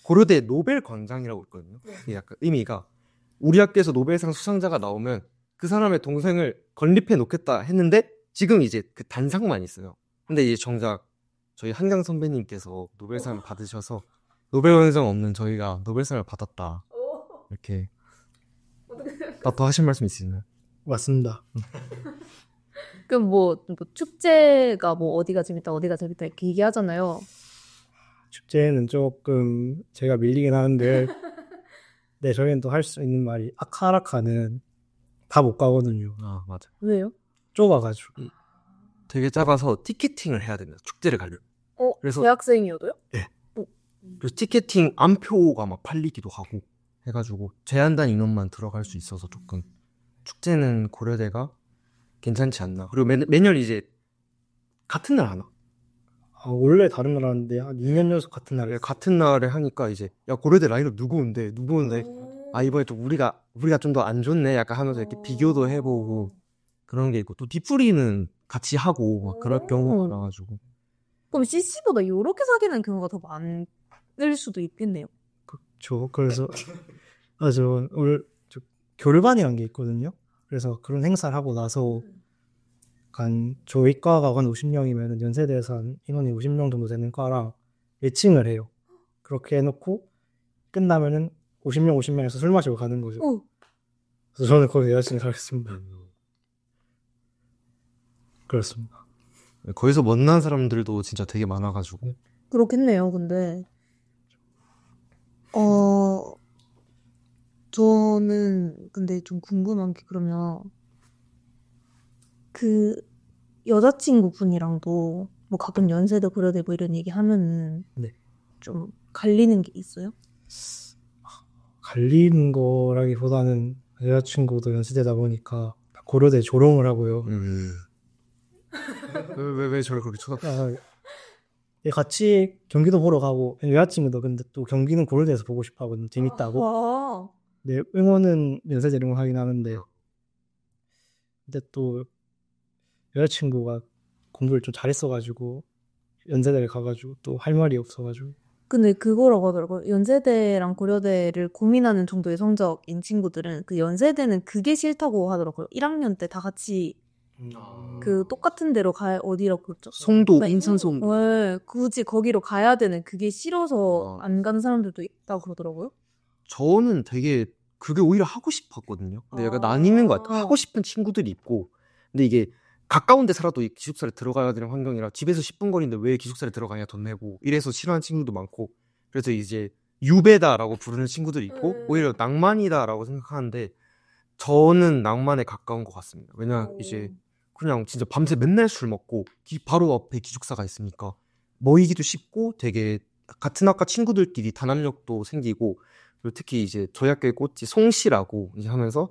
고려대 노벨 광장이라고 있거든요. 이게 약간 의미가 우리 학교에서 노벨상 수상자가 나오면 그 사람의 동생을 건립해 놓겠다 했는데 지금 이제 그 단상만 있어요. 근데 이제 정작 저희 한강 선배님께서 노벨상 받으셔서 노벨원상 없는 저희가 노벨상을 받았다. 이렇게 또 하실 말씀 있으시나요? 맞습니다. 그럼 뭐 축제가 뭐 어디가 재밌다 이렇게 얘기하잖아요. 축제는 조금 제가 밀리긴 하는데 네, 저희는 또 할 수 있는 말이 아카라카는 다 못 가거든요. 아, 맞아. 왜요? 좁아가지고. 되게 작아서 티켓팅을 해야 됩니다. 축제를 가려면. 그래서 대학생이어도요? 그래서 티켓팅 안표가 막 팔리기도 하고 해가지고 제한된 인원만 들어갈 수 있어서 조금 축제는 고려대가 괜찮지 않나. 그리고 매년 이제 같은 날 하나. 원래 다른 날 하는데 한 2년 연속 같은 날에 같은 날에 하니까 이제 야 고려대 라인업 누구 온대 아 이번에 또 우리가 좀 더 안 좋네 약간 하면서 이렇게 비교도 해보고 그런 게 있고 또 뒤풀이는 같이 하고 막 그럴 경우가 많아가지고. 그럼 CC보다 이렇게 사귀는 경우가 더 많을 수도 있겠네요. 그렇죠. 그래서 저 교류반이라는 게 있거든요. 그래서 그런 행사를 하고 나서 약간 저희 과가 한 50명이면 연세대에서 한 인원이 50명 정도 되는 과랑 매칭을 해요. 그렇게 해놓고 끝나면은 50명에서 술 마시고 가는 거죠. 그래서 저는 거기 여자친구 사귀었습니다. 그렇습니다. 거기서 만난 사람들도 진짜 되게 많아가지고. 그렇겠네요. 근데 저는 근데 좀 궁금한 게 그러면 그 여자친구 분이랑도 뭐 가끔 연세대 고려대 뭐 이런 얘기 하면은 네. 좀 갈리는 게 있어요? 갈리는 거라기보다는 여자친구도 연세대다 보니까 고려대 조롱을 하고요. 왜 저를 그렇게 쳐다? 같이 경기도 보러 가고 여자친구도 근데 또 경기는 고려대에서 보고 싶어 하거든요. 재밌다고. 네, 응원은 연세대 응원하긴 하는데 근데 또 여자친구가 공부를 좀 잘했어가지고 연세대를 가가지고 또 할 말이 없어가지고. 근데 그거라고 하더라고요. 연세대랑 고려대를 고민하는 정도의 성적인 친구들은 그 연세대는 그게 싫다고 하더라고요. 1학년 때 다 같이 그 똑같은 데로 어디라고 그랬죠? 송도, 인천송. 네, 굳이 거기로 가야 되는 그게 싫어서 안 가는 사람들도 있다고 그러더라고요. 저는 되게 그게 오히려 하고 싶었거든요. 근데 약간 나뉘는 것 같아요. 하고 싶은 친구들이 있고 근데 이게 가까운 데 살아도 이 기숙사를 들어가야 되는 환경이라 집에서 10분 거리인데 왜 기숙사를 들어가냐 돈 내고 이래서 싫어하는 친구도 많고 그래서 이제 유배다라고 부르는 친구들이 있고 오히려 낭만이다라고 생각하는데 저는 낭만에 가까운 것 같습니다. 왜냐면 이제 그냥 진짜 밤새 맨날 술 먹고 바로 앞에 기숙사가 있으니까 모이기도 쉽고 되게 같은 학과 친구들끼리 단합력도 생기고 그리고 특히 이제 저희 학교의 꽃이 송씨라고 이제 하면서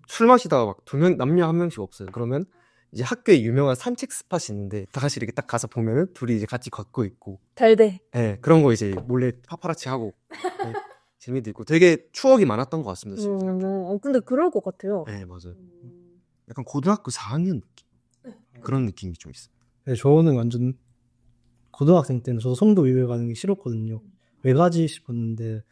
술 마시다가 막 남녀 한 명씩 없어요. 그러면 이제 학교에 유명한 산책 스팟이 있는데 다 같이 이렇게 딱 가서 보면은 둘이 이제 같이 걷고 있고 달대. 네, 그런 거 이제 몰래 파파라치 하고 네, 재미도 있고 되게 추억이 많았던 것 같습니다. 지금. 근데 그럴 것 같아요. 네, 맞아요. 약간 고등학교 4학년 느낌 그런 느낌이 좀 있어요. 네, 저는 완전 고등학생 때는 저도 송도 위에 가는 게 싫었거든요. 왜 가지 싶었는데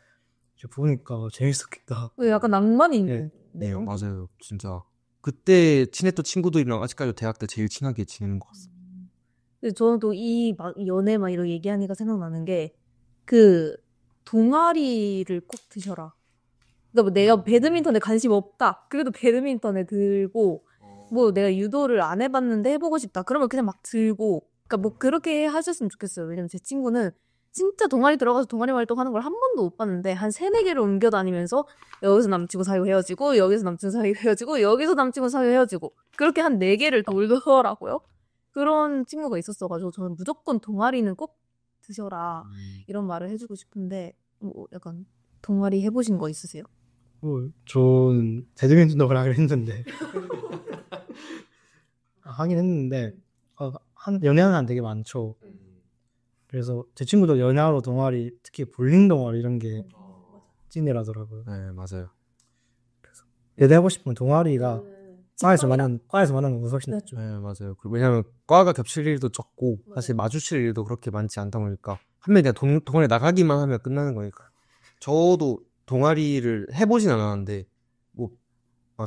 이제 보니까 재밌었겠다. 약간 낭만이 있네요. 네, 맞아요. 진짜 그때 친했던 친구들이랑 아직까지 대학 때 제일 친하게 지내는 것 같습니다. 근데 저는 또 이 연애 막 이런 얘기하니까 생각나는 게 그 동아리를 꼭 드셔라. 그러니까 뭐 내가 배드민턴에 관심 없다. 그래도 배드민턴에 들고 뭐 내가 유도를 안 해봤는데 해보고 싶다. 그러면 그냥 막 들고. 그러니까 뭐 그렇게 하셨으면 좋겠어요. 왜냐면 제 친구는 진짜 동아리 들어가서 동아리 활동하는 걸 한 번도 못 봤는데 한 3-4개를 옮겨 다니면서 여기서 남친구 사귀고 헤어지고 여기서 남친구 사귀고 헤어지고 여기서 남친구 사귀고 헤어지고 그렇게 한 4개를 돌더라고요. 그런 친구가 있었어가지고 저는 무조건 동아리는 꼭 드셔라 이런 말을 해주고 싶은데 뭐 약간 동아리 해보신 거 있으세요? 저는 배드민턴도 하긴 했는데 하긴 했는데 연애하는 되게 많죠. 그래서 제 친구도 연애하러 동아리 특히 볼링 동아리 이런 게 찐이라더라고요. 네, 맞아요. 그래서 연애하고 싶으면 동아리가 과에서 만나는 거 훨씬 낫죠. 네, 맞아요. 왜냐면 과가 겹칠 일도 적고 사실 마주칠 일도 그렇게 많지 않다 보니까 한 명이 그냥 동아리 나가기만 하면 끝나는 거니까. 저도 동아리를 해보진 않았는데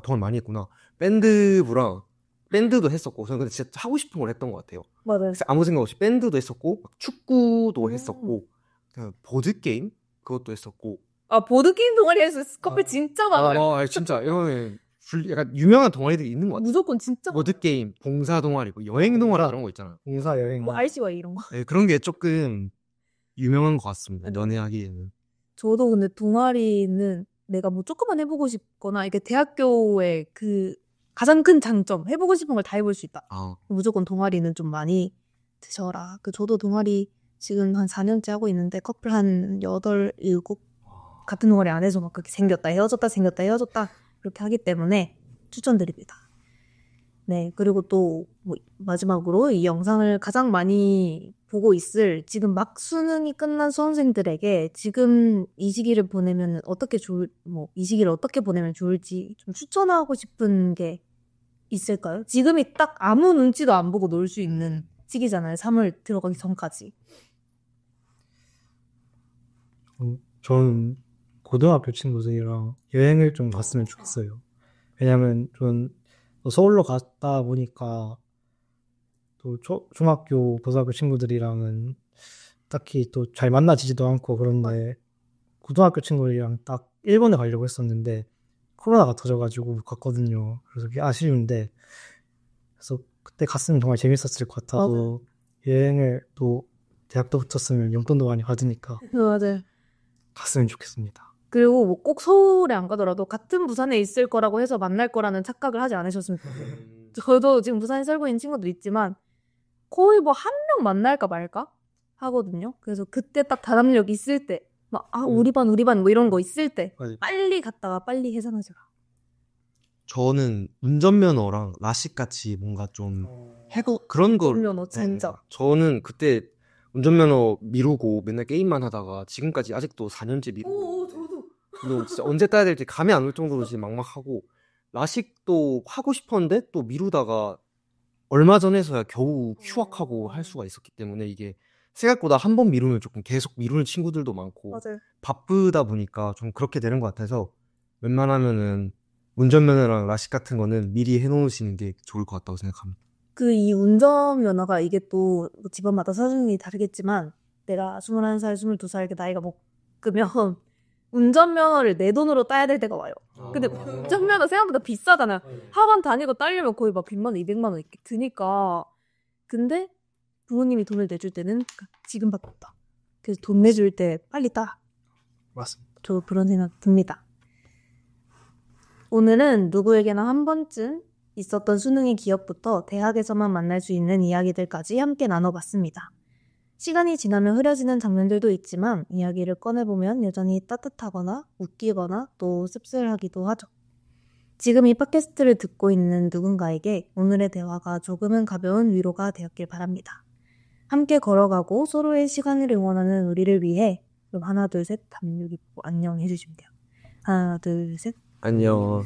동아리 많이 했구나. 밴드부랑 밴드도 했었고 저는 근데 진짜 하고 싶은 걸 했던 것 같아요. 맞아요. 그래서 아무 생각 없이 밴드도 했었고 막 축구도 했었고 보드 게임 그것도 했었고. 아, 보드게임 동아리에서 커플 진짜 많아요. 진짜 이거는 약간 유명한 동아리들이 있는 것 같아요. 무조건 진짜 많아요. 보드 게임, 봉사 동아리, 뭐 여행 동아리 이런 거 있잖아요. 봉사 여행 뭐 RCY 이런 거. 네, 그런 게 조금 유명한 것 같습니다. 연애하기에는. 저도 근데 동아리는 내가 뭐 조금만 해보고 싶거나 이게 대학교의 그 가장 큰 장점 해보고 싶은 걸 다 해볼 수 있다. 무조건 동아리는 좀 많이 드셔라. 저도 동아리 지금 한 4년째 하고 있는데 커플 한 8, 7 같은 동아리 안에서 막 그렇게 생겼다 헤어졌다 그렇게 하기 때문에 추천드립니다. 네, 그리고 또 뭐 마지막으로 이 영상을 가장 많이 보고 있을 지금 막 수능이 끝난 수험생들에게 지금 이 시기를 보내면 이 시기를 어떻게 보내면 좋을지 좀 추천하고 싶은 게 있을까요? 지금이 딱 아무 눈치도 안 보고 놀 수 있는 시기잖아요. 3월 들어가기 전까지. 저는 고등학교 친구들이랑 여행을 좀 갔으면 좋겠어요. 왜냐면 좀 서울로 갔다 보니까 또 중학교, 고등학교 친구들이랑은 딱히 또 잘 만나지지도 않고 그런데 고등학교 친구들이랑 딱 일본에 가려고 했었는데 코로나가 터져가지고 못 갔거든요. 그래서 그게 아쉬운데 그래서 그때 갔으면 정말 재밌었을 것 같아서 여행을 또 대학도 붙었으면 용돈도 많이 받으니까 맞아요. 갔으면 좋겠습니다. 그리고 뭐 꼭 서울에 안 가더라도 같은 부산에 있을 거라고 해서 만날 거라는 착각을 하지 않으셨으면 좋겠어요. 저도 지금 부산에 살고 있는 친구도 있지만 거의 뭐 한 명 만날까 말까 하거든요. 그래서 그때 딱 단합력 있을 때 막 우리 반 뭐 이런 거 있을 때 빨리 갔다가 빨리 해산하자. 저는 운전면허랑 라식같이 뭔가 좀 그런 걸 운전면허 진짜. 저는 그때 운전면허 미루고 맨날 게임만 하다가 지금까지 아직도 4년째 미루고 저도 진짜 언제 따야 될지 감이 안 올 정도로 지금 막막하고 라식도 하고 싶었는데 또 미루다가 얼마 전에서야 겨우 휴학하고 할 수가 있었기 때문에 이게 생각보다 한 번 미루면 조금 계속 미루는 친구들도 많고 맞아요. 바쁘다 보니까 좀 그렇게 되는 것 같아서 웬만하면은 운전면허랑 라식 같은 거는 미리 해놓으시는 게 좋을 것 같다고 생각합니다. 이 운전면허가 이게 또 집안마다 사정이 다르겠지만 내가 21살, 22살 이렇게 나이가 먹으면 운전면허를 내 돈으로 따야 될 때가 와요. 근데 운전면허 생각보다 비싸잖아요. 학원 다니고 따려면 거의 막 100만 원, 200만 원 이렇게 드니까. 근데 부모님이 돈을 내줄 때는 지금밖에 없다. 그래서 돈 내줄 때 빨리 따. 맞습니다. 저도 그런 생각 듭니다. 오늘은 누구에게나 한 번쯤 있었던 수능의 기억부터 대학에서만 만날 수 있는 이야기들까지 함께 나눠봤습니다. 시간이 지나면 흐려지는 장면들도 있지만 이야기를 꺼내보면 여전히 따뜻하거나 웃기거나 또 씁쓸하기도 하죠. 지금 이 팟캐스트를 듣고 있는 누군가에게 오늘의 대화가 조금은 가벼운 위로가 되었길 바랍니다. 함께 걸어가고 서로의 시간을 응원하는 우리를 위해 그럼 하나 둘 셋 담요 깊고 안녕 해주시면 돼요. 하나 둘 셋 안녕.